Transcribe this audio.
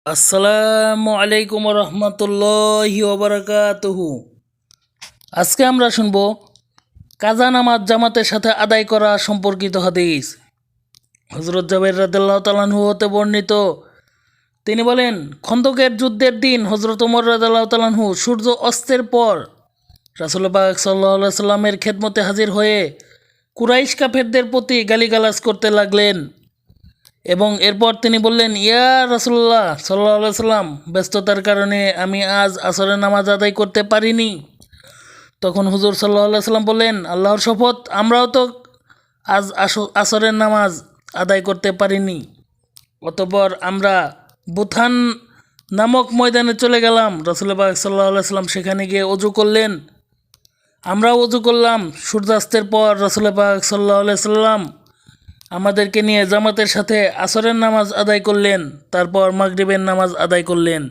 আসসালামু আলাইকুম রহমতুল্লাহি ওবরাকাতুহু। আজকে আমরা শুনব কাজা নামাজ জামাতের সাথে আদায় করা সম্পর্কিত হাদিস। হযরত জাবের রাদিয়াল্লাহু তাআলা আনহু হতে বর্ণিত, তিনি বলেন, খন্দকের যুদ্ধের দিন হযরত ওমর রাদিয়াল্লাহু তাআলা আনহু সূর্য অস্তের পর রাসূল পাক সাল্লাল্লাহু আলাইহি সাল্লামের খেদমতে হাজির হয়ে কুরাইশ কাফেরদের প্রতি গালিগালাজ করতে লাগলেন এবং এরপর তিনি বললেন, ইয়া রাসূলুল্লাহ সাল্লাল্লাহু আলাইহি সাল্লাম, ব্যস্ততার কারণে আমি আজ আসরের নামাজ আদায় করতে পারিনি। তখন হুজুর সাল্লাল্লাহু আলাইহি সাল্লাম বললেন, আল্লাহর শপথ, আমরাও তো আজ আসরের নামাজ আদায় করতে পারিনি। অতঃপর আমরা বুথান নামক ময়দানে চলে গেলাম। রাসূল পাক সাল্লাল্লাহু আলাইহি সাল্লাম সেখানে গিয়ে ওযু করলেন। আমরাও ওযু করলাম। সূর্যাস্তের পর রাসূল পাক সাল্লাল্লাহু আলাইহি সাল্লাম আমাদেরকে নিয়ে জামাতের সাথে আসরের নামাজ আদায় করলেন, তারপর মাগরিবের নামাজ আদায় করলেন।